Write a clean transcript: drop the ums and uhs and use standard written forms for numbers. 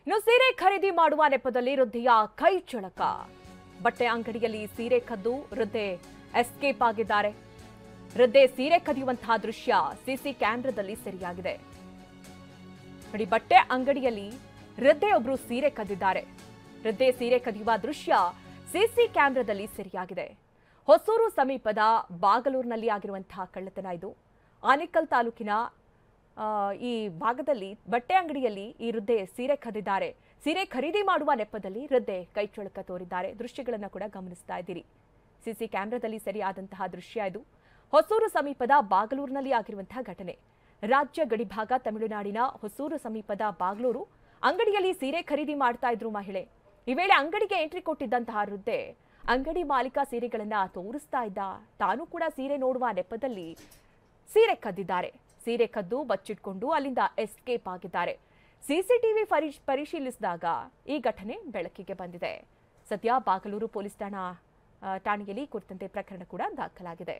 ಇನ್ನು ಸೀರೆ ಖರೀದಿ ಮಾಡುವ ನೆಪದಲ್ಲಿ ವೃದ್ಧೆಯ ಕೈ ಚಳಕ. ಬಟ್ಟೆ ಅಂಗಡಿಯಲ್ಲಿ ಸೀರೆ ಕದ್ದು ವೃದ್ಧೆ ಎಸ್ಕೇಪ್ ಆಗಿದ್ದಾರೆ. ವೃದ್ಧೆ ಸೀರೆ ಕದಿಯುವಂತಹ ದೃಶ್ಯ ಸಿಸಿ ಕ್ಯಾಮೆರಾದಲ್ಲಿ ಸೆರೆಯಾಗಿದೆ. ನೋಡಿ, ಬಟ್ಟೆ ಅಂಗಡಿಯಲ್ಲಿ ವೃದ್ಧೆಯೊಬ್ಬರು ಸೀರೆ ಕದ್ದಿದ್ದಾರೆ. ವೃದ್ಧೆ ಸೀರೆ ಕದಿಯುವ ದೃಶ್ಯ ಸಿಸಿ ಕ್ಯಾಮೆರಾದಲ್ಲಿ ಸೆರೆಯಾಗಿದೆ. ಹೊಸೂರು ಸಮೀಪದ ಬಾಗಲೂರಿನಲ್ಲಿ ಆಗಿರುವಂತಹ ಕಳ್ಳತನ ಇದು. ಆನೇಕಲ್ ತಾಲೂಕಿನ ಈ ಭಾಗದಲ್ಲಿ ಬಟ್ಟೆ ಅಂಗಡಿಯಲ್ಲಿ ಈ ವೃದ್ಧೆ ಸೀರೆ ಕದ್ದಿದ್ದಾರೆ. ಸೀರೆ ಖರೀದಿ ಮಾಡುವ ನೆಪದಲ್ಲಿ ವೃದ್ಧೆ ಕೈಚಳಕ ತೋರಿದ್ದಾರೆ. ದೃಶ್ಯಗಳನ್ನು ಕೂಡ ಗಮನಿಸ್ತಾ ಇದ್ದೀರಿ. ಸಿಸಿ ಕ್ಯಾಮೆರಾದಲ್ಲಿ ಸೆರೆಯಾದಂತಹ ದೃಶ್ಯ ಇದು. ಹೊಸೂರು ಸಮೀಪದ ಬಾಗಲೂರಿನಲ್ಲಿ ಆಗಿರುವಂತಹ ಘಟನೆ. ರಾಜ್ಯ ಗಡಿಭಾಗ ತಮಿಳುನಾಡಿನ ಹೊಸೂರು ಸಮೀಪದ ಬಾಗಲೂರು ಅಂಗಡಿಯಲ್ಲಿ ಸೀರೆ ಖರೀದಿ ಮಾಡ್ತಾ ಇದ್ರು ಮಹಿಳೆ. ಈ ವೇಳೆ ಅಂಗಡಿಗೆ ಎಂಟ್ರಿ ಕೊಟ್ಟಿದ್ದಂತಹ ವೃದ್ಧೆ ಅಂಗಡಿ ಮಾಲೀಕ ಸೀರೆಗಳನ್ನ ತೋರಿಸ್ತಾ ಇದ್ದ. ತಾನು ಕೂಡ ಸೀರೆ ನೋಡುವ ನೆಪದಲ್ಲಿ ಸೀರೆ ಕದ್ದಿದ್ದಾರೆ. ಸೀರೆ ಕದ್ದು ಬಚ್ಚಿಟ್ಕೊಂಡು ಅಲ್ಲಿಂದ ಎಸ್ಕೇಪ್ ಆಗಿದ್ದಾರೆ. ಸಿಸಿಟಿವಿ ಪರಿಶೀಲಿಸಿದಾಗ ಈ ಘಟನೆ ಬೆಳಕಿಗೆ ಬಂದಿದೆ. ಸದ್ಯ ಬಾಗಲೂರು ಪೊಲೀಸ್ ಠಾಣೆಯಲ್ಲಿ ಕುರಿತಂತೆ ಪ್ರಕರಣ ಕೂಡ ದಾಖಲಾಗಿದೆ.